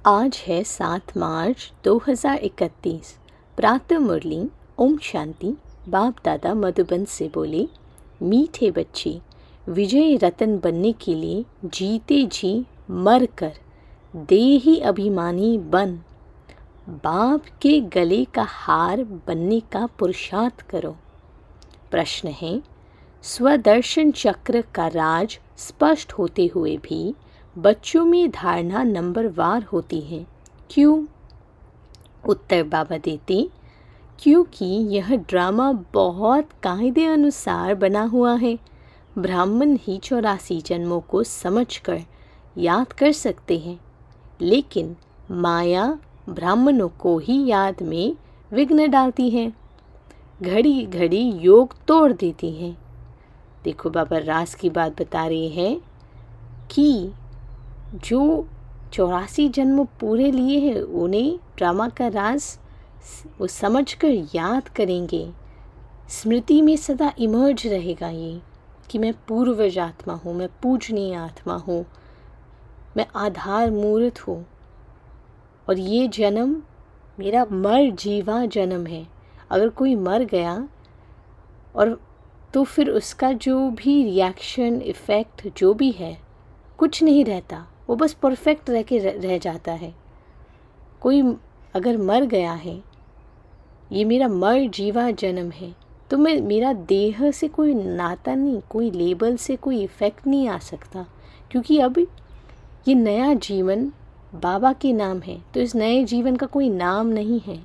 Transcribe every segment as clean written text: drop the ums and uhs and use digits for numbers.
आज है 7 मार्च 2031। प्रातः मुरली ओम शांति। बाप दादा मधुबन से बोले, मीठे बच्चे, विजय रतन बनने के लिए जीते जी मर कर देही अभिमानी बन बाप के गले का हार बनने का पुरुषार्थ करो। प्रश्न है, स्वदर्शन चक्र का राज स्पष्ट होते हुए भी बच्चों में धारणा नंबरवार होती है, क्यों? उत्तर बाबा देते, क्योंकि यह ड्रामा बहुत कायदे अनुसार बना हुआ है। ब्राह्मण ही 84 जन्मों को समझकर याद कर सकते हैं, लेकिन माया ब्राह्मणों को ही याद में विघ्न डालती है, घड़ी घड़ी योग तोड़ देती है। देखो, बाबा रास की बात बता रहे हैं कि जो 84 जन्म पूरे लिए हैं उन्हें ड्रामा का राज वो समझकर याद करेंगे। स्मृति में सदा इमर्ज रहेगा ये कि मैं पूर्वज आत्मा हूँ, मैं पूजनीय आत्मा हूँ, मैं आधार मूर्त हूँ और ये जन्म मेरा मर जीवा जन्म है। अगर कोई मर गया और तो फिर उसका जो भी रिएक्शन इफ़ेक्ट जो भी है कुछ नहीं रहता, वो बस परफेक्ट रह जाता है। कोई अगर मर गया है, ये मेरा मर जीवा जन्म है, तो मेरा देह से कोई नाता नहीं, कोई लेबल से कोई इफ़ेक्ट नहीं आ सकता, क्योंकि अब ये नया जीवन बाबा के नाम है। तो इस नए जीवन का कोई नाम नहीं है,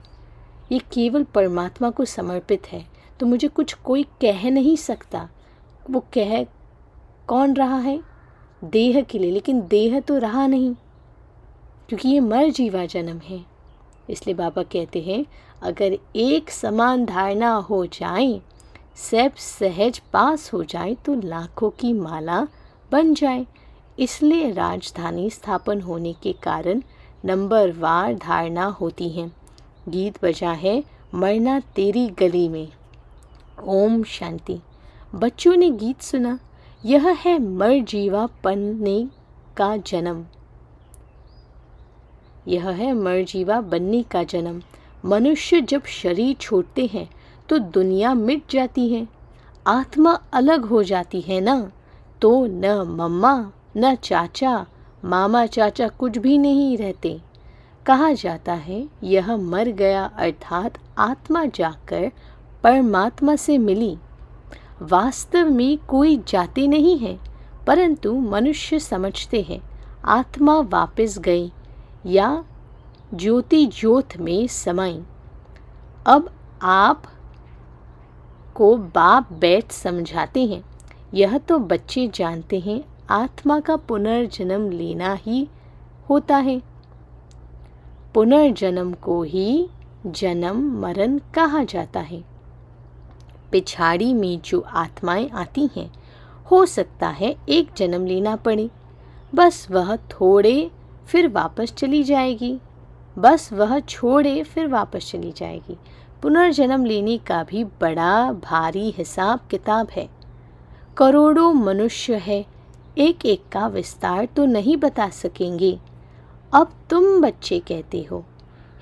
ये केवल परमात्मा को समर्पित है। तो मुझे कुछ कोई कह नहीं सकता। वो कह कौन रहा है? देह के लिए, लेकिन देह तो रहा नहीं, क्योंकि ये मर जीवा जन्म है। इसलिए बाबा कहते हैं, अगर एक समान धारणा हो जाए, सब सहज पास हो जाए, तो लाखों की माला बन जाए। इसलिए राजधानी स्थापन होने के कारण नंबरवार धारणा होती है। गीत बजा है, मरना तेरी गली में। ओम शांति। बच्चों ने गीत सुना, यह है मर जीवा बनने का जन्म। यह है मर जीवा बनने का जन्म। मनुष्य जब शरीर छोड़ते हैं तो दुनिया मिट जाती है, आत्मा अलग हो जाती है ना, तो न मम्मा न चाचा मामा चाचा कुछ भी नहीं रहते। कहा जाता है यह मर गया, अर्थात आत्मा जाकर परमात्मा से मिली। वास्तव में कोई जाते नहीं है, परंतु मनुष्य समझते हैं आत्मा वापस गई या ज्योति ज्योत में समाई। अब आप को बाप बैठ समझाते हैं। यह तो बच्चे जानते हैं, आत्मा का पुनर्जन्म लेना ही होता है। पुनर्जन्म को ही जन्म मरण कहा जाता है। पिछाड़ी में जो आत्माएं आती हैं, हो सकता है एक जन्म लेना पड़े, बस वह थोड़े फिर वापस चली जाएगी, बस वह छोड़े फिर वापस चली जाएगी। पुनर्जन्म लेने का भी बड़ा भारी हिसाब किताब है। करोड़ों मनुष्य है, एक एक का विस्तार तो नहीं बता सकेंगे। अब तुम बच्चे कहते हो,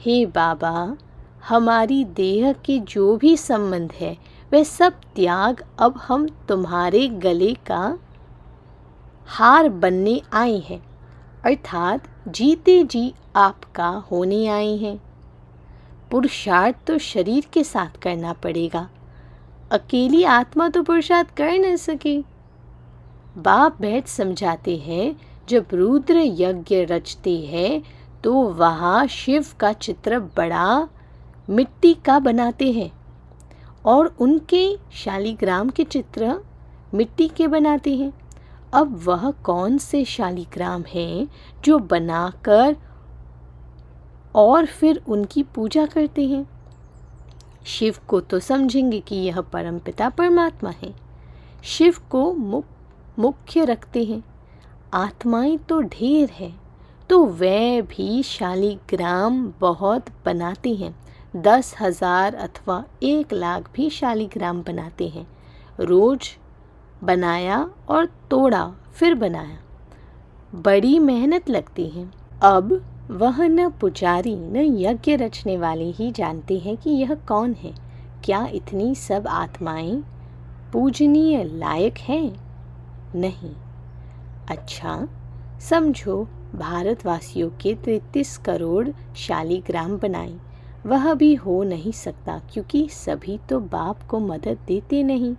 हे बाबा, हमारी देह के जो भी संबंध है वह सब त्याग, अब हम तुम्हारे गले का हार बनने आए हैं, अर्थात जीते जी आपका होने आए हैं। पुरुषार्थ तो शरीर के साथ करना पड़ेगा, अकेली आत्मा तो पुरुषार्थ कर न सके। बाप बैठ समझाते हैं, जब रुद्र यज्ञ रचते हैं तो वहाँ शिव का चित्र बड़ा मिट्टी का बनाते हैं और उनके शालिग्राम के चित्र मिट्टी के बनाते हैं। अब वह कौन से शालिग्राम हैं जो बनाकर और फिर उनकी पूजा करते हैं? शिव को तो समझेंगे कि यह परमपिता परमात्मा है, शिव को मुख्य रखते हैं। आत्माएं तो ढेर है, तो वह भी शालिग्राम बहुत बनाते हैं। 10,000 अथवा 1 लाख भी शालिग्राम बनाते हैं। रोज बनाया और तोड़ा फिर बनाया, बड़ी मेहनत लगती है। अब वह न पुजारी न यज्ञ रचने वाले ही जानते हैं कि यह कौन है। क्या इतनी सब आत्माएं पूजनीय लायक हैं? नहीं। अच्छा, समझो भारतवासियों के 33 करोड़ शालिग्राम बनाए, वह भी हो नहीं सकता क्योंकि सभी तो बाप को मदद देते नहीं।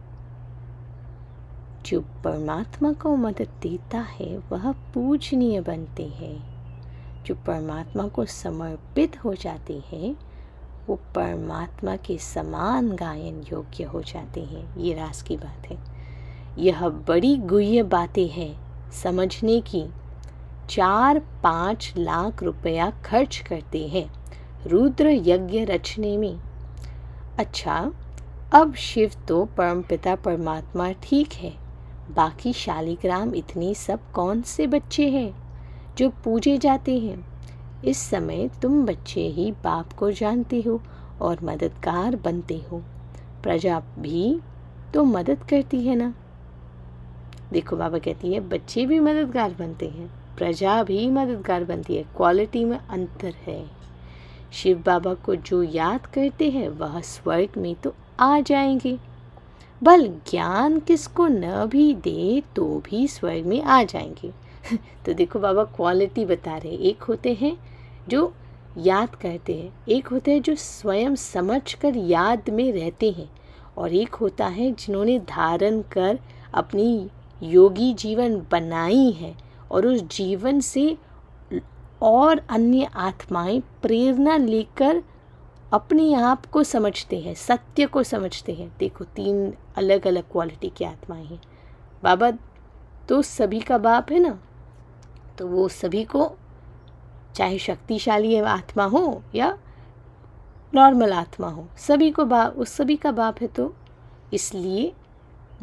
जो परमात्मा को मदद देता है वह पूजनीय बनते हैं। जो परमात्मा को समर्पित हो जाते हैं वो परमात्मा के समान गायन योग्य हो जाते हैं। ये रास की बात है। यह बड़ी गुह्य बातें हैं समझने की। 4-5 लाख रुपया खर्च करते हैं रुद्र यज्ञ रचने में। अच्छा, अब शिव तो परमपिता परमात्मा ठीक है, बाकी शालिग्राम इतने सब कौन से बच्चे हैं जो पूजे जाते हैं? इस समय तुम बच्चे ही बाप को जानते हो और मददगार बनते हो। प्रजा भी तो मदद करती है ना। देखो बाबा कहती है बच्चे भी मददगार बनते हैं, प्रजा भी मददगार बनती है। क्वालिटी में अंतर है। शिव बाबा को जो याद करते हैं वह स्वर्ग में तो आ जाएंगे। बल ज्ञान किसको न भी दे तो भी स्वर्ग में आ जाएंगे। तो देखो बाबा क्वालिटी बता रहे। एक होते हैं जो याद करते हैं, एक होते हैं जो स्वयं समझकर याद में रहते हैं, और एक होता है जिन्होंने धारण कर अपनी योगी जीवन बनाई है और उस जीवन से और अन्य आत्माएं प्रेरणा लेकर अपने आप को समझते हैं, सत्य को समझते हैं। देखो 3 अलग अलग क्वालिटी की आत्माएं हैं। बाबा तो सभी का बाप है ना, तो वो सभी को, चाहे शक्तिशाली आत्मा हो या नॉर्मल आत्मा हो, सभी को उस सभी का बाप है। तो इसलिए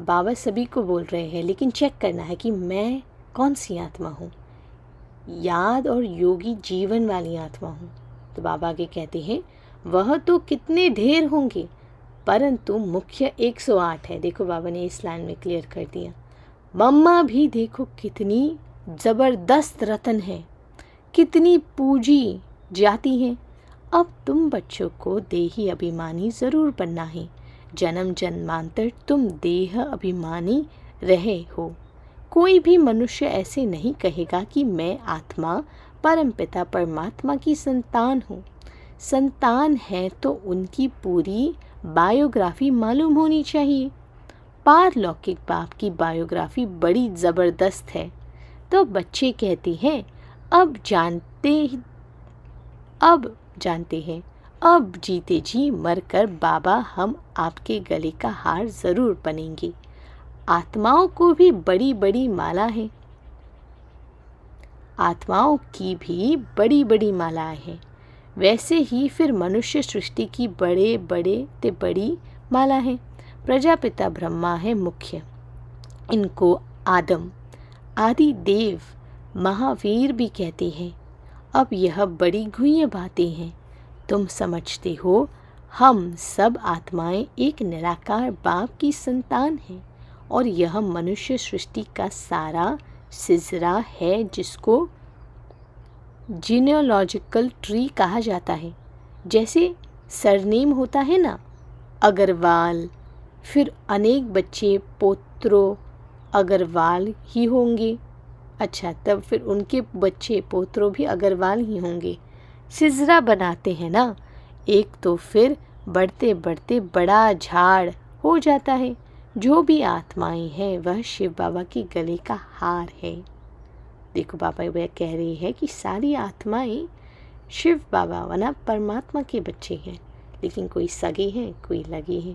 बाबा सभी को बोल रहे हैं, लेकिन चेक करना है कि मैं कौन सी आत्मा हूँ। याद और योगी जीवन वाली आत्मा हूँ। तो बाबा आगे कहते हैं वह तो कितने ढेर होंगे, परंतु मुख्य 108 है। देखो बाबा ने इस लाइन में क्लियर कर दिया। मम्मा भी देखो कितनी ज़बरदस्त रतन है, कितनी पूजी जाती हैं। अब तुम बच्चों को देही अभिमानी ज़रूर बनना है। जन्म जन्मांतर तुम देह अभिमानी रहे हो। कोई भी मनुष्य ऐसे नहीं कहेगा कि मैं आत्मा परमपिता परमात्मा की संतान हूँ। संतान है तो उनकी पूरी बायोग्राफी मालूम होनी चाहिए। पारलौकिक बाप की बायोग्राफी बड़ी ज़बरदस्त है। तो बच्चे कहते हैं अब जानते हैं, अब जीते जी मरकर बाबा हम आपके गले का हार ज़रूर बनेंगे। आत्माओं को भी बड़ी बड़ी माला है, आत्माओं की भी बड़ी बड़ी मालाएं हैं। वैसे ही फिर मनुष्य सृष्टि की बड़ी माला है। प्रजापिता ब्रह्मा है मुख्य, इनको आदम आदि देव महावीर भी कहते हैं। अब यह बड़ी गुह्य बातें हैं। तुम समझते हो हम सब आत्माएं एक निराकार बाप की संतान हैं, और यह मनुष्य सृष्टि का सारा सिलसिला है जिसको जीनियोलॉजिकल ट्री कहा जाता है। जैसे सरनेम होता है ना, अग्रवाल, फिर अनेक बच्चे पोत्रों अग्रवाल ही होंगे। अच्छा, तब फिर उनके बच्चे पोत्रों भी अग्रवाल ही होंगे। सिलसिला बनाते हैं ना, एक तो फिर बढ़ते बढ़ते बड़ा झाड़ हो जाता है। जो भी आत्माएं हैं वह शिव बाबा के गले का हार है। देखो बाबा वह कह रही है कि सारी आत्माएं शिव बाबा वना परमात्मा के बच्चे हैं, लेकिन कोई सगे हैं कोई लगे हैं।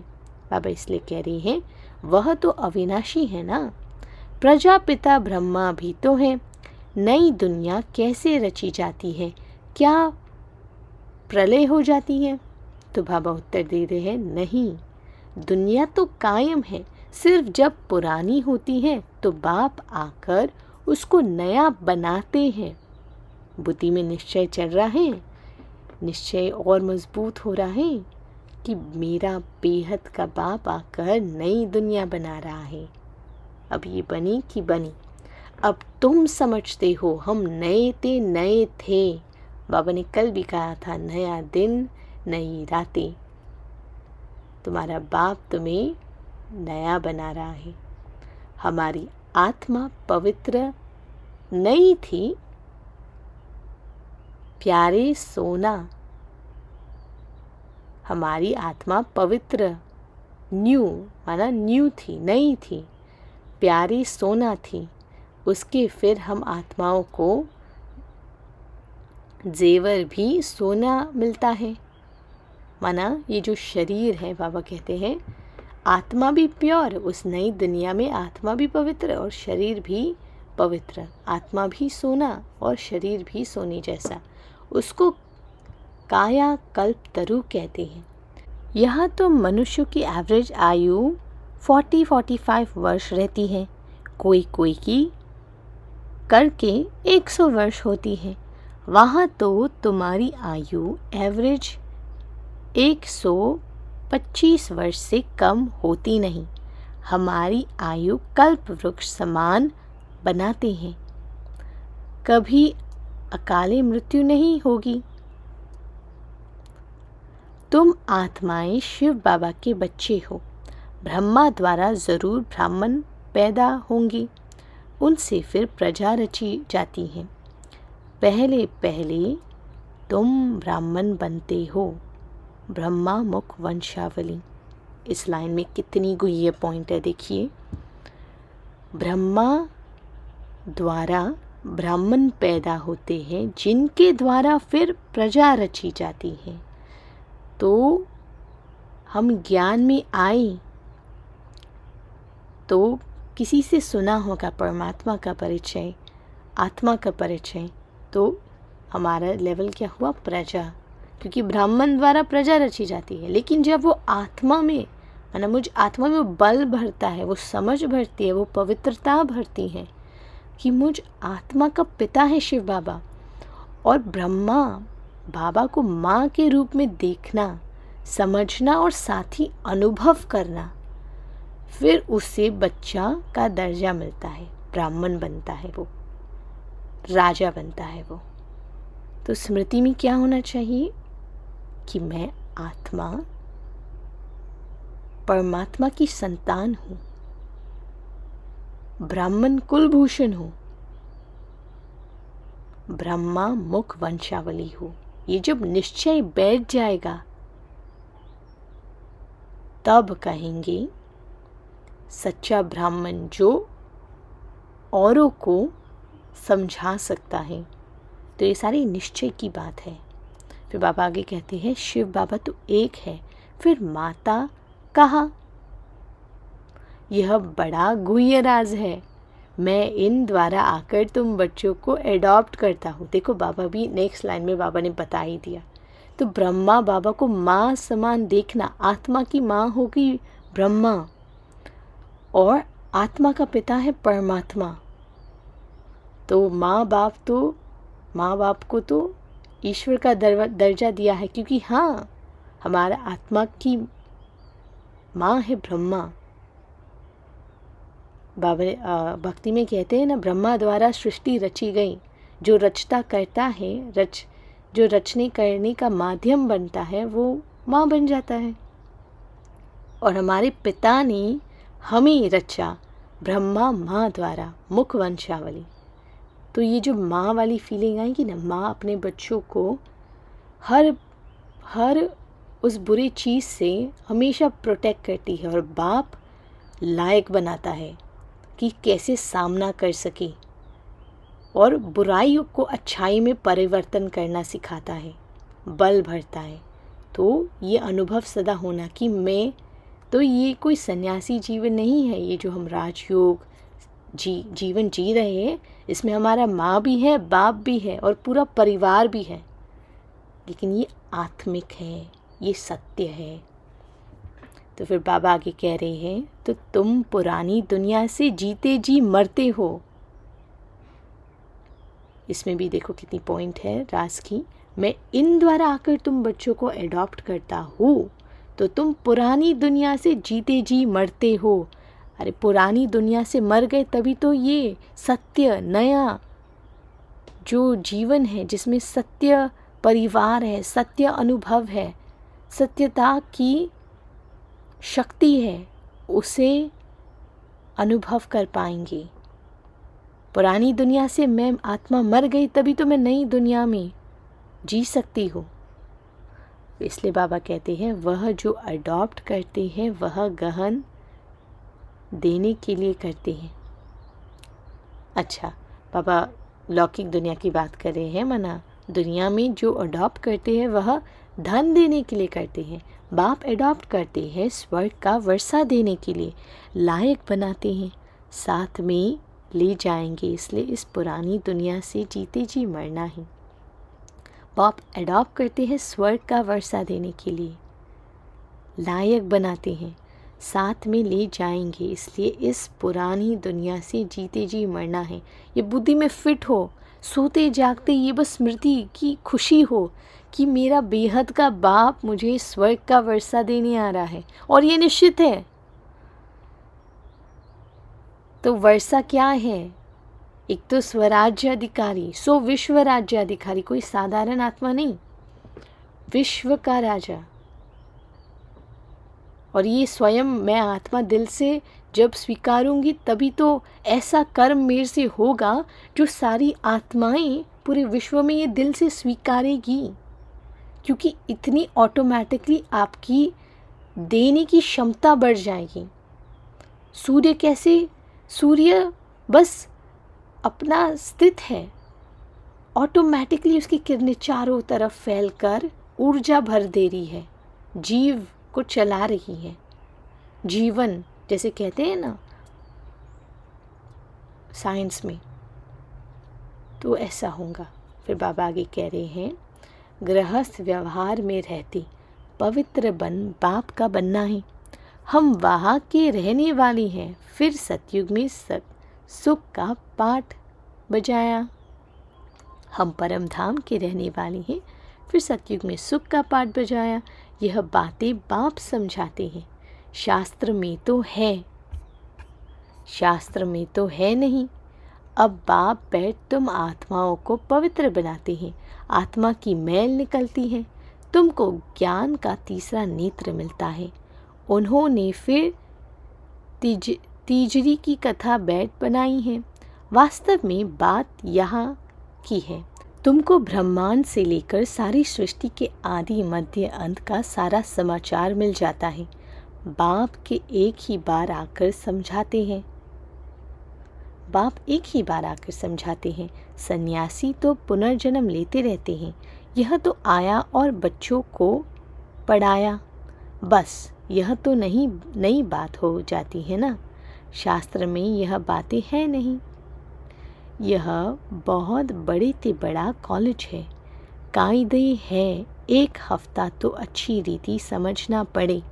बाबा इसलिए कह रही हैं वह तो अविनाशी है ना। प्रजापिता ब्रह्मा भी तो है। नई दुनिया कैसे रची जाती है? क्या प्रलय हो जाती है? तो बाबा उत्तर दे रहे हैं नहीं, दुनिया तो कायम है। सिर्फ जब पुरानी होती है तो बाप आकर उसको नया बनाते हैं। बुद्धि में निश्चय चल रहा है, निश्चय और मजबूत हो रहा है कि मेरा बेहद का बाप आकर नई दुनिया बना रहा है। अब ये बनी कि बनी। अब तुम समझते हो हम नए थे, बाबा ने कल भी कहा था, नया दिन नई रातें। तुम्हारा बाप तुम्हें नया बना रहा है। हमारी आत्मा पवित्र नई थी, प्यारे सोना। हमारी आत्मा पवित्र न्यू माना न्यू थी, नई थी, प्यारी सोना थी। उसके फिर हम आत्माओं को जेवर भी सोना मिलता है। माना ये जो शरीर है, बाबा कहते हैं आत्मा भी प्योर, उस नई दुनिया में आत्मा भी पवित्र और शरीर भी पवित्र। आत्मा भी सोना और शरीर भी सोने जैसा। उसको काया कल्प तरु कहते हैं। यहाँ तो मनुष्य की एवरेज आयु 40-45 वर्ष रहती है, कोई कोई की करके 100 वर्ष होती है। वहाँ तो तुम्हारी आयु एवरेज 125 वर्ष से कम होती नहीं। हमारी आयु कल्प वृक्ष समान बनाते हैं, कभी अकाले मृत्यु नहीं होगी। तुम आत्माएं शिव बाबा के बच्चे हो। ब्रह्मा द्वारा जरूर ब्राह्मण पैदा होंगी, उनसे फिर प्रजा रची जाती है। पहले पहले तुम ब्राह्मण बनते हो। ब्रह्मा मुख वंशावली। इस लाइन में कितनी गुह्य पॉइंट है, देखिए। ब्रह्मा द्वारा ब्राह्मण पैदा होते हैं, जिनके द्वारा फिर प्रजा रची जाती है। तो हम ज्ञान में आए तो किसी से सुना होगा परमात्मा का परिचय, आत्मा का परिचय, तो हमारा लेवल क्या हुआ, प्रजा, क्योंकि ब्राह्मण द्वारा प्रजा रची जाती है। लेकिन जब वो आत्मा में माना मुझ आत्मा में वो बल भरता है, वो समझ भरती है, वो पवित्रता भरती है कि मुझ आत्मा का पिता है शिव बाबा, और ब्रह्मा बाबा को माँ के रूप में देखना, समझना और साथ ही अनुभव करना, फिर उससे बच्चा का दर्जा मिलता है, ब्राह्मण बनता है, वो राजा बनता है वो। तो स्मृति में क्या होना चाहिए कि मैं आत्मा परमात्मा की संतान हूँ, ब्राह्मण कुलभूषण हूँ, ब्रह्मा मुख वंशावली हूँ। ये जब निश्चय बैठ जाएगा तब कहेंगे सच्चा ब्राह्मण जो औरों को समझा सकता है। तो ये सारी निश्चय की बात है। फिर बाबा आगे कहते हैं शिव बाबा तो एक है, फिर माता कहाँ? यह बड़ा गुह्य राज है। मैं इन द्वारा आकर तुम बच्चों को एडॉप्ट करता हूँ। देखो बाबा भी नेक्स्ट लाइन में बाबा ने बता ही दिया। तो ब्रह्मा बाबा को माँ समान देखना, आत्मा की माँ होगी ब्रह्मा और आत्मा का पिता है परमात्मा। तो माँ बाप को तो ईश्वर का दर्जा दिया है, क्योंकि हाँ हमारा आत्मा की माँ है ब्रह्मा। बाबा भक्ति में कहते हैं ना, ब्रह्मा द्वारा सृष्टि रची गई। जो रचता करता है, जो रचने करने का माध्यम बनता है, वो माँ बन जाता है। और हमारे पिता ने हमें रचा ब्रह्मा माँ द्वारा, मुख वंशावली। तो ये जो माँ वाली फीलिंग आएगी ना, माँ अपने बच्चों को हर उस बुरी चीज़ से हमेशा प्रोटेक्ट करती है, और बाप लायक बनाता है कि कैसे सामना कर सके, और बुराई को अच्छाई में परिवर्तन करना सिखाता है, बल भरता है। तो ये अनुभव सदा होना कि मैं तो ये कोई सन्यासी जीवन नहीं है, ये जो हम राजयोग जीवन जी रहे हैं, इसमें हमारा माँ भी है, बाप भी है और पूरा परिवार भी है, लेकिन ये आत्मिक है, ये सत्य है। तो फिर बाबा आगे कह रहे हैं, तो तुम पुरानी दुनिया से जीते जी मरते हो। इसमें भी देखो कितनी पॉइंट है रास की। मैं इन द्वारा आकर तुम बच्चों को एडॉप्ट करता हूँ, तो तुम पुरानी दुनिया से जीते जी मरते हो। अरे पुरानी दुनिया से मर गए तभी तो ये सत्य नया जो जीवन है जिसमें सत्य परिवार है, सत्य अनुभव है, सत्यता की शक्ति है, उसे अनुभव कर पाएंगे। पुरानी दुनिया से मैं आत्मा मर गई, तभी तो मैं नई दुनिया में जी सकती हूँ। इसलिए बाबा कहते हैं वह जो अडॉप्ट करते हैं वह गहन देने के लिए करते हैं। अच्छा, बाबा लौकिक दुनिया की बात कर रहे हैं, मना दुनिया में जो अडॉप्ट करते हैं वह धन देने के लिए करते हैं। बाप अडॉप्ट करते हैं स्वर्ग का वर्षा देने के लिए, लायक बनाते हैं, साथ में ले जाएंगे। इसलिए इस पुरानी दुनिया से जीते जी मरना ही। बाप अडॉप्ट करते हैं स्वर्ग का वर्षा देने के लिए, लायक बनाते हैं, साथ में ले जाएंगे। इसलिए इस पुरानी दुनिया से जीते जी मरना है। ये बुद्धि में फिट हो, सोते जागते ये बस स्मृति की खुशी हो कि मेरा बेहद का बाप मुझे स्वर्ग का वर्षा देने आ रहा है, और ये निश्चित है। तो वर्षा क्या है? एक तो स्वराज्य अधिकारी, सो विश्व राज्य अधिकारी, कोई साधारण आत्मा नहीं, विश्व का राजा। और ये स्वयं मैं आत्मा दिल से जब स्वीकारूंगी तभी तो ऐसा कर्म मेरे से होगा जो सारी आत्माएं पूरे विश्व में ये दिल से स्वीकारेगी, क्योंकि इतनी ऑटोमेटिकली आपकी देने की क्षमता बढ़ जाएगी। सूर्य कैसे? सूर्य बस अपना स्थित है, ऑटोमेटिकली उसकी किरणें चारों तरफ फैलकर ऊर्जा भर दे रही है, जीव को चला रही है। जीवन जैसे कहते हैं ना साइंस में, तो ऐसा होगा। फिर बाबा आगे कह रहे हैं गृहस्थ व्यवहार में रहती पवित्र बन बाप का बनना है। हम वहाँ के रहने वाले हैं। फिर सतयुग में सुख का पाठ बजाया। हम परम धाम के रहने वाले हैं। फिर सतयुग में सुख का पाठ बजाया। यह बातें बाप समझाते हैं। शास्त्र में तो है, शास्त्र में तो है नहीं। अब बाप बैठ तुम आत्माओं को पवित्र बनाते हैं। आत्मा की मैल निकलती है, तुमको ज्ञान का तीसरा नेत्र मिलता है। उन्होंने फिर तीजरी की कथा बैठ बनाई है। वास्तव में बात यहाँ की है, तुमको ब्रह्मांड से लेकर सारी सृष्टि के आदि मध्य अंत का सारा समाचार मिल जाता है। बाप के एक ही बार आकर समझाते हैं। बाप एक ही बार आकर समझाते हैं। सन्यासी तो पुनर्जन्म लेते रहते हैं। यह तो आया और बच्चों को पढ़ाया, बस यह तो नहीं नई बात हो जाती है ना। शास्त्र में यह बातें हैं नहीं। यह बहुत बड़े से बड़ा कॉलेज है। कायदे है, एक हफ्ता तो अच्छी रीति समझना पड़े,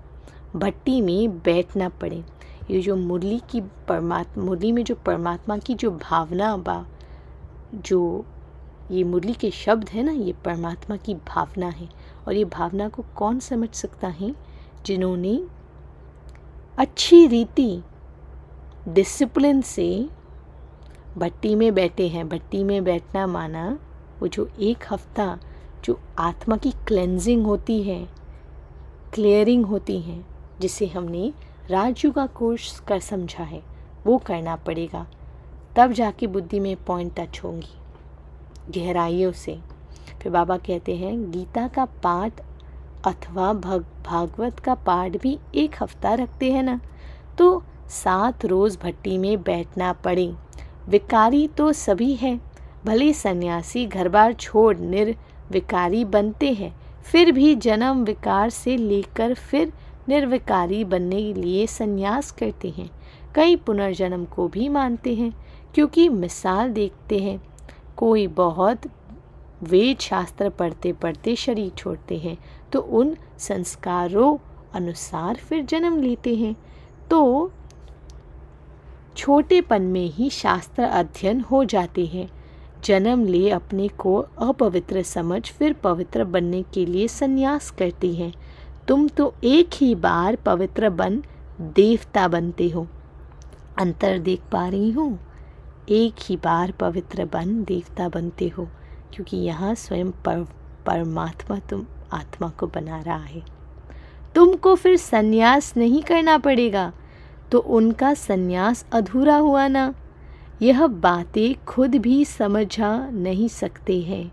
भट्टी में बैठना पड़े। ये जो मुरली में जो परमात्मा की जो भावना बा, जो ये मुरली के शब्द है ना, ये परमात्मा की भावना है। और ये भावना को कौन समझ सकता है? जिन्होंने अच्छी रीति डिसिप्लिन से भट्टी में बैठे हैं। भट्टी में बैठना माना वो जो एक हफ्ता जो आत्मा की क्लेंजिंग होती है, क्लियरिंग होती है, जिसे हमने राजयोग का कोर्स कर समझा है, वो करना पड़ेगा। तब जाके बुद्धि में पॉइंट टच होंगी गहराइयों से। फिर बाबा कहते हैं गीता का पाठ अथवा भागवत का पाठ भी एक हफ्ता रखते हैं ना, तो 7 रोज़ भट्टी में बैठना पड़े। विकारी तो सभी हैं, भले सन्यासी घर बार छोड़ निर्विकारी बनते हैं, फिर भी जन्म विकार से लेकर फिर निर्विकारी बनने के लिए संन्यास करते हैं। कई पुनर्जन्म को भी मानते हैं, क्योंकि मिसाल देखते हैं। कोई बहुत वेद शास्त्र पढ़ते पढ़ते शरीर छोड़ते हैं, तो उन संस्कारों अनुसार फिर जन्म लेते हैं। तो छोटेपन में ही शास्त्र अध्ययन हो जाते हैं। जन्म ले अपने को अपवित्र समझ फिर पवित्र बनने के लिए संन्यास करती हैं। तुम तो एक ही बार पवित्र बन देवता बनते हो। अंतर देख पा रही हूँ? एक ही बार पवित्र बन देवता बनते हो, क्योंकि यहाँ स्वयं परमात्मा तुम आत्मा को बना रहा है। तुमको फिर संन्यास नहीं करना पड़ेगा, तो उनका संन्यास अधूरा हुआ ना। यह बातें खुद भी समझा नहीं सकते हैं,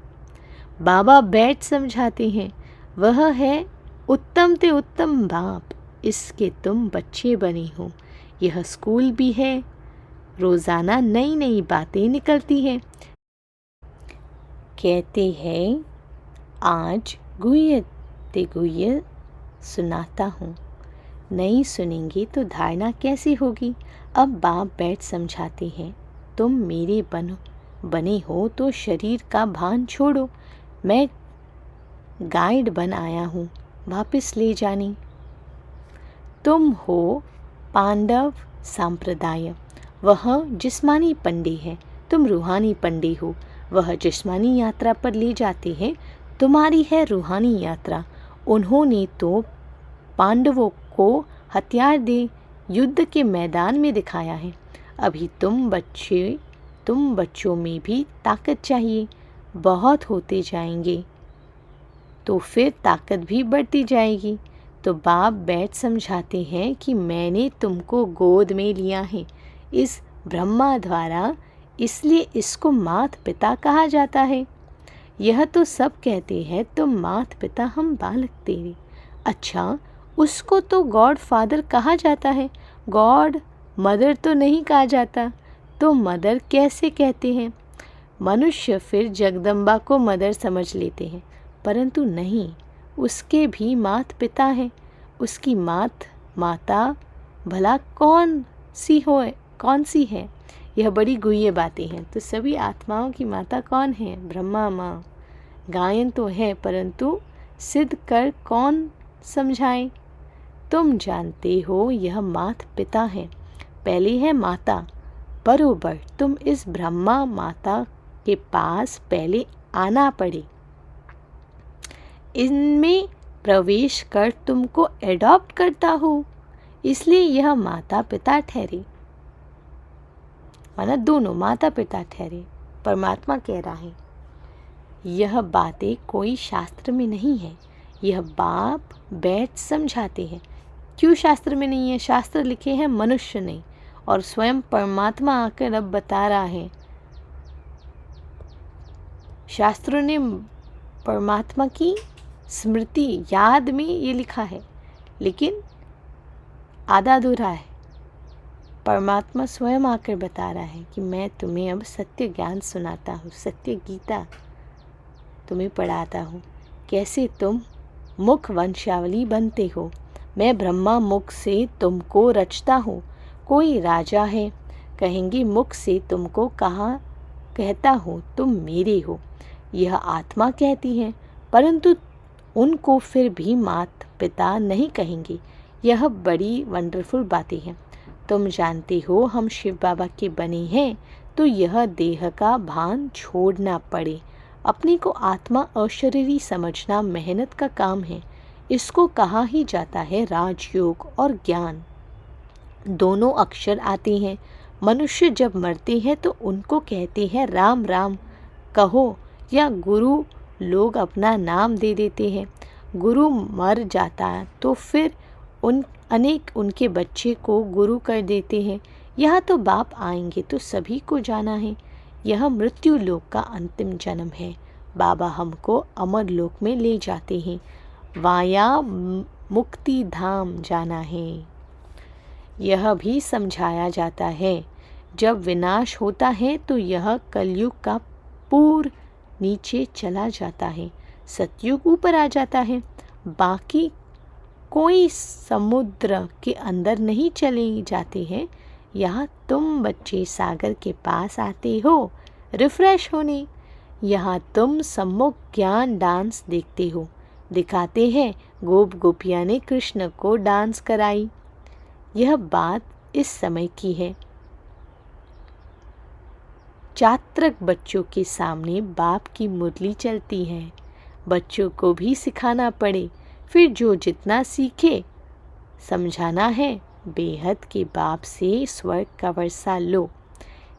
बाबा बैठ समझाते हैं। वह है उत्तम ते उत्तम बाप, इसके तुम बच्चे बने हो। यह स्कूल भी है, रोज़ाना नई नई बातें निकलती हैं। कहते हैं आज गुह्य ते गुह्य सुनाता हूँ, नहीं सुनेंगे तो धारणा कैसे होगी। अब बाप बैठ समझाते हैं, तुम मेरे बने हो तो शरीर का भान छोड़ो। मैं गाइड बन आया हूँ वापस ले जाने। तुम हो पांडव संप्रदाय, वह जिस्मानी पंडे हैं, तुम रूहानी पंडे हो। वह जिस्मानी यात्रा पर ले जाते हैं, तुम्हारी है रूहानी यात्रा। उन्होंने तो पांडवों को हथियार दे युद्ध के मैदान में दिखाया है। अभी तुम बच्चों में भी ताकत चाहिए। बहुत होते जाएंगे तो फिर ताकत भी बढ़ती जाएगी। तो बाप बैठ समझाते हैं कि मैंने तुमको गोद में लिया है इस ब्रह्मा द्वारा, इसलिए इसको मात पिता कहा जाता है। यह तो सब कहते हैं तुम मात पिता, हम बालक तेरे। अच्छा, उसको तो गॉड फादर कहा जाता है, गॉड मदर तो नहीं कहा जाता। तो मदर कैसे कहते हैं? मनुष्य फिर जगदम्बा को मदर समझ लेते हैं, परंतु नहीं, उसके भी मात पिता हैं। उसकी माता भला कौन सी है? यह बड़ी गुह्य बातें हैं। तो सभी आत्माओं की माता कौन है? ब्रह्मा माँ। गायन तो है, परंतु सिद्ध कर कौन समझाए? तुम जानते हो यह मात पिता है, पहले है माता। बरोबर तुम इस ब्रह्मा माता के पास पहले आना पड़े, इनमें प्रवेश कर तुमको एडॉप्ट करता हूँ, इसलिए यह माता पिता ठहरे। माना दोनों माता पिता ठहरे। परमात्मा कह रहा है यह बातें कोई शास्त्र में नहीं है, यह बाप बैठ समझाते हैं। क्यों शास्त्र में नहीं है? शास्त्र लिखे हैं मनुष्य ने, और स्वयं परमात्मा आकर अब बता रहा है। शास्त्रों ने परमात्मा की स्मृति याद में ये लिखा है, लेकिन आधा अधूरा है। परमात्मा स्वयं आकर बता रहा है कि मैं तुम्हें अब सत्य ज्ञान सुनाता हूँ, सत्य गीता तुम्हें पढ़ाता हूँ, कैसे तुम मुख वंशावली बनते हो। मैं ब्रह्मा मुख से तुमको रचता हूँ। कोई राजा है, कहेंगे मुख से तुमको कहता हूँ तुम मेरे हो, यह आत्मा कहती है, परंतु उनको फिर भी माता पिता नहीं कहेंगे। यह बड़ी वंडरफुल बातें हैं। तुम जानते हो हम शिव बाबा के बने हैं, तो यह देह का भान छोड़ना पड़े। अपने को आत्मा अशरीरी समझना मेहनत का काम है। इसको कहा ही जाता है राजयोग और ज्ञान। दोनों अक्षर आते हैं। मनुष्य जब मरते हैं तो उनको कहते हैं राम राम कहो, या गुरु लोग अपना नाम दे देते हैं। गुरु मर जाता है तो फिर अनेक उनके बच्चे को गुरु कर देते हैं। यहाँ तो बाप आएंगे तो सभी को जाना है। यह मृत्यु लोक का अंतिम जन्म है। बाबा हमको अमर लोक में ले जाते हैं, वाया मुक्ति धाम जाना है। यह भी समझाया जाता है जब विनाश होता है तो यह कलयुग का पूर नीचे चला जाता है, सतयुग ऊपर आ जाता है। बाकी कोई समुद्र के अंदर नहीं चले जाते हैं। यहाँ तुम बच्चे सागर के पास आते हो रिफ्रेश होने। यहाँ तुम सम्मुख ज्ञान डांस देखते हो। दिखाते हैं गोप गोपिया ने कृष्ण को डांस कराई। यह बात इस समय की है। चात्रक बच्चों के सामने बाप की मुरली चलती है। बच्चों को भी सिखाना पड़े, फिर जो जितना सीखे समझाना है। बेहद के बाप से स्वर्ग का वर्षा लो।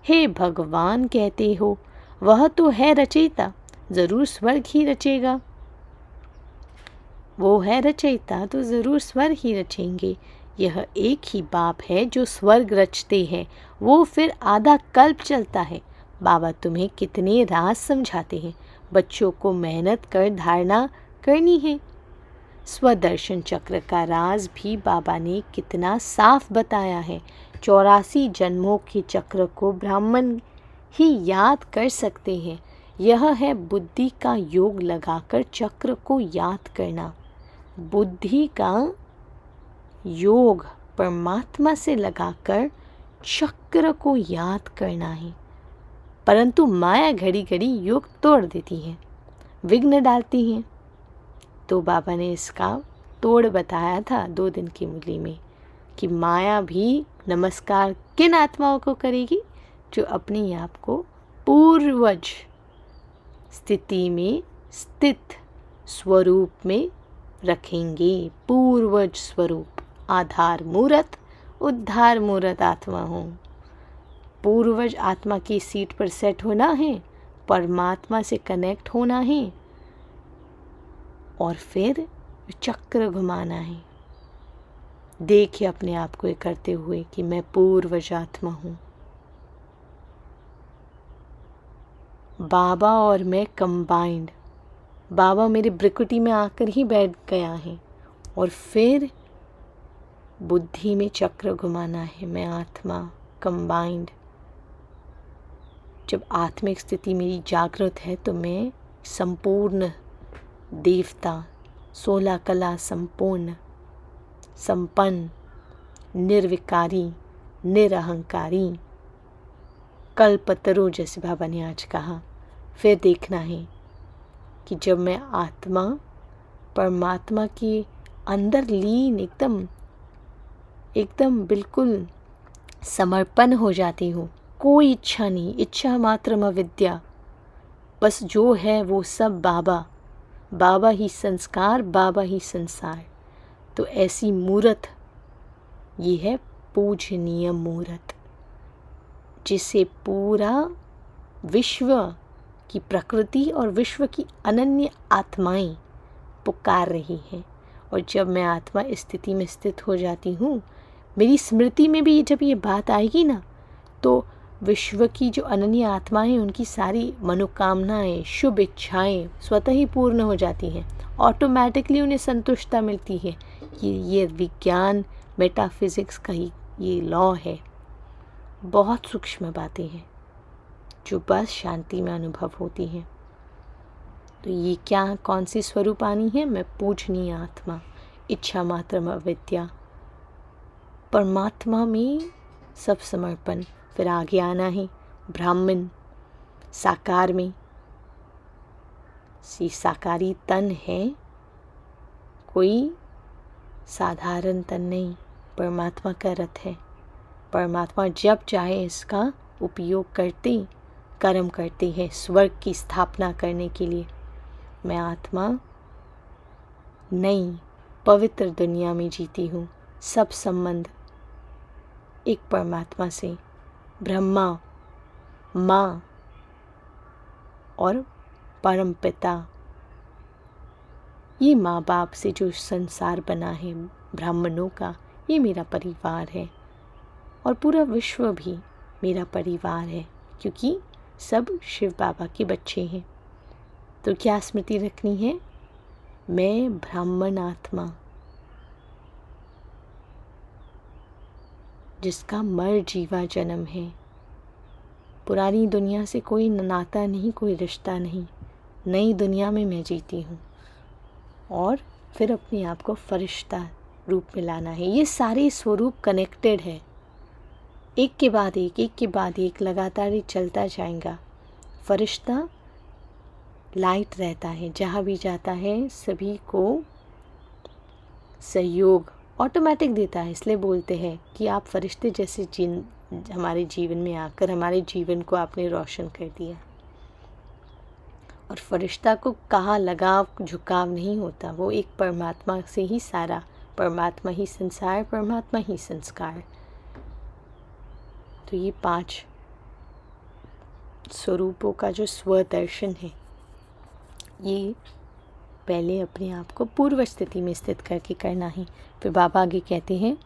हे भगवान कहते हो, वह तो है रचयिता, ज़रूर स्वर्ग ही रचेगा। वो है रचयिता तो ज़रूर स्वर्ग ही रचेंगे। यह एक ही बाप है जो स्वर्ग रचते हैं, वो फिर आधा कल्प चलता है। बाबा तुम्हें कितने राज समझाते हैं, बच्चों को मेहनत कर धारणा करनी है। स्वदर्शन चक्र का राज भी बाबा ने कितना साफ बताया है। 84 जन्मों के चक्र को ब्राह्मण ही याद कर सकते हैं। यह है बुद्धि का योग लगाकर चक्र को याद करना। बुद्धि का योग परमात्मा से लगाकर चक्र को याद करना है। परंतु माया घड़ी घड़ी योग तोड़ देती है, विघ्न डालती है। तो बाबा ने इसका तोड़ बताया था 2 दिन की मुरली में कि माया भी नमस्कार किन आत्माओं को करेगी, जो अपने आप को पूर्वज स्थिति में स्थित स्वरूप में रखेंगे। पूर्वज स्वरूप, आधार मूर्त, उद्धार मूर्त आत्मा हो। पूर्वज आत्मा की सीट पर सेट होना है, परमात्मा से कनेक्ट होना है और फिर चक्र घुमाना है। देखिए अपने आप को ये करते हुए कि मैं पूर्वज आत्मा हूँ। बाबा और मैं कंबाइंड, बाबा मेरे ब्रिकुटी में आकर ही बैठ गया है और फिर बुद्धि में चक्र घुमाना है। मैं आत्मा कंबाइंड। जब आत्मिक स्थिति मेरी जागृत है तो मैं संपूर्ण देवता, 16 कला संपूर्ण, संपन्न, निर्विकारी, निरहंकारी, कल्पतरु जैसे बाबा ने आज कहा। फिर देखना है कि जब मैं आत्मा परमात्मा के अंदर लीन एकदम बिल्कुल समर्पण हो जाती हूँ, कोई इच्छा नहीं, इच्छा मात्रम अविद्या, बस जो है वो सब बाबा, बाबा ही संस्कार, बाबा ही संसार। तो ऐसी मूर्त, ये है पूजनीय मूर्त, जिसे पूरा विश्व की प्रकृति और विश्व की अनन्य आत्माएं पुकार रही हैं। और जब मैं आत्मा इस स्थिति में स्थित हो जाती हूँ, मेरी स्मृति में भी जब ये बात आएगी ना, तो विश्व की जो अनन्य आत्माएं हैं, उनकी सारी मनोकामनाएं, शुभ इच्छाएं स्वतः ही पूर्ण हो जाती हैं। ऑटोमेटिकली उन्हें संतुष्टता मिलती है। ये विज्ञान, मेटाफिज़िक्स का ही ये लॉ है। बहुत सूक्ष्म बातें हैं जो बस शांति में अनुभव होती हैं। तो ये क्या, कौन सी स्वरूपानी है? मैं पूजनीय आत्मा, इच्छा मात्र अविद्या, परमात्मा में सब समर्पण। फिर आगे आना है ब्राह्मण साकार में। साकारी तन है, कोई साधारण तन नहीं, परमात्मा का रथ है। परमात्मा जब चाहे इसका उपयोग करते, कर्म करते हैं स्वर्ग की स्थापना करने के लिए। मैं आत्मा नई पवित्र दुनिया में जीती हूँ। सब संबंध एक परमात्मा से, ब्रह्मा, माँ और परम पिता, ये माँ बाप से जो संसार बना है ब्राह्मणों का, ये मेरा परिवार है। और पूरा विश्व भी मेरा परिवार है, क्योंकि सब शिव बाबा के बच्चे हैं। तो क्या स्मृति रखनी है? मैं ब्राह्मण आत्मा, जिसका मर जीवा जन्म है। पुरानी दुनिया से कोई नाता नहीं, कोई रिश्ता नहीं। नई दुनिया में मैं जीती हूँ और फिर अपने आप को फरिश्ता रूप में लाना है। ये सारे स्वरूप कनेक्टेड है, एक के बाद एक लगातार ही चलता जाएगा। फरिश्ता लाइट रहता है, जहाँ भी जाता है सभी को सहयोग ऑटोमेटिक देता है। इसलिए बोलते हैं कि आप फरिश्ते जैसे हमारे जीवन में आकर हमारे जीवन को आपने रोशन कर दिया। और फरिश्ता को कहाँ लगाव झुकाव नहीं होता, वो एक परमात्मा से ही सारा, परमात्मा ही संसार, परमात्मा ही संस्कार। तो ये 5 स्वरूपों का जो स्वदर्शन है, ये पहले अपने आप को पूर्व स्थिति में स्थित करके करना है। फिर बाबा आगे कहते हैं,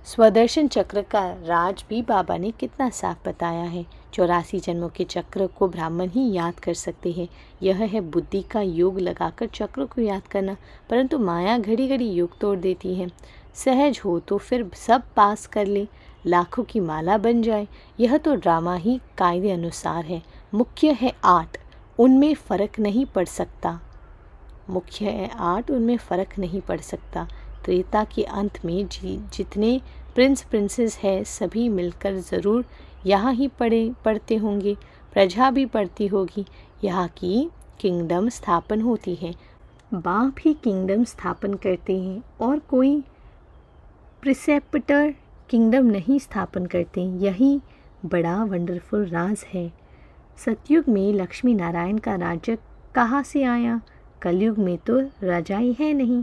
स्वदर्शन चक्र का राज भी बाबा ने कितना साफ बताया है। 84 जन्मों के चक्र को ब्राह्मण ही याद कर सकते हैं। यह है बुद्धि का योग लगाकर चक्र को याद करना, परंतु माया घड़ी घड़ी योग तोड़ देती है। सहज हो तो फिर सब पास कर ले, लाखों की माला बन जाए। यह तो ड्रामा ही कायदे अनुसार है। मुख्य है 8, उनमें फ़र्क नहीं पड़ सकता। मुख्य है 8, उनमें फ़र्क नहीं पड़ सकता। त्रेता के अंत में जितने प्रिंस प्रिंसेस है सभी मिलकर ज़रूर यहाँ ही पढ़ते होंगे। प्रजा भी पढ़ती होगी। यहाँ की किंगडम स्थापन होती है। बाप ही किंगडम स्थापन करते हैं और कोई प्रिसेप्टर किंगडम नहीं स्थापन करते। यही बड़ा वंडरफुल राज है। सतयुग में लक्ष्मी नारायण का राज्य कहाँ से आया? कलयुग में तो रजाई है नहीं,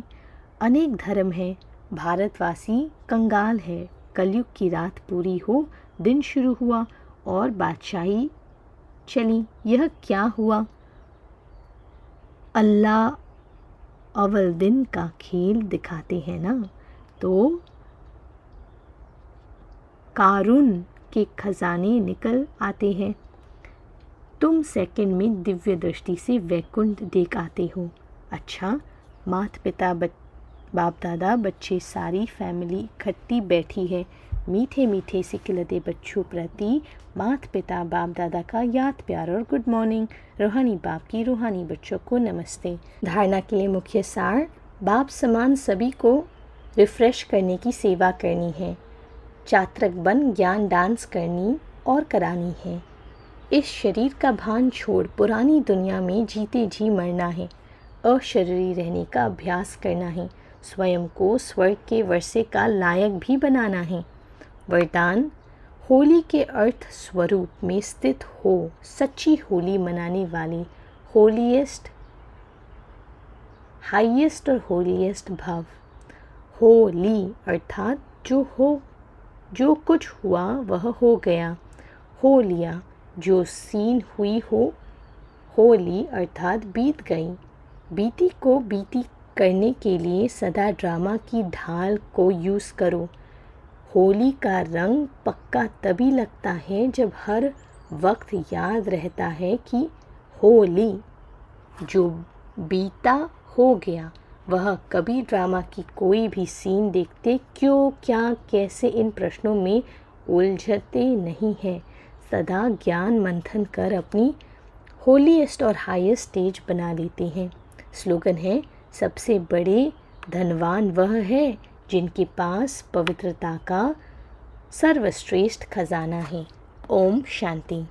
अनेक धर्म है। भारतवासी कंगाल है। कलयुग की रात पूरी हो, दिन शुरू हुआ और बादशाही चली। यह क्या हुआ? अल्लाह अव्वल दिन का खेल दिखाते हैं ना। तो कारून के खजाने निकल आते हैं। तुम सेकंड में दिव्य दृष्टि से वैकुंठ देख आते हो। अच्छा, माता पिता बाप दादा बच्चे सारी फैमिली इकट्ठी बैठी है। मीठे मीठे सिकिलते बच्चों प्रति माता पिता बाप दादा का याद प्यार और गुड मॉर्निंग। रूहानी बाप की रूहानी बच्चों को नमस्ते। धारणा के लिए मुख्य सार, बाप समान सभी को रिफ्रेश करने की सेवा करनी है। चात्रक बन ज्ञान डांस करनी और करानी है। इस शरीर का भान छोड़ पुरानी दुनिया में जीते जी मरना है। अशरीरी रहने का अभ्यास करना है। स्वयं को स्वर्ग के वर्षे का लायक भी बनाना है। वरदान, होली के अर्थ स्वरूप में स्थित हो सच्ची होली मनाने वाली होलीएस्ट, हाईएस्ट और होलीएस्ट भव। होली अर्थात जो कुछ हुआ वह हो गया, हो लिया, जो सीन हुई हो ली अर्थात बीत गई। बीती को बीती करने के लिए सदा ड्रामा की ढाल को यूज़ करो। होली का रंग पक्का तभी लगता है जब हर वक्त याद रहता है कि होली, जो बीता हो गया। वह कभी ड्रामा की कोई भी सीन देखते क्यों, क्या, कैसे इन प्रश्नों में उलझते नहीं हैं। सदा ज्ञान मंथन कर अपनी होलीएस्ट और हाईएस्ट स्टेज बना लेते हैं। स्लोगन है, सबसे बड़े धनवान वह है जिनके पास पवित्रता का सर्वश्रेष्ठ खजाना है। ओम शांति।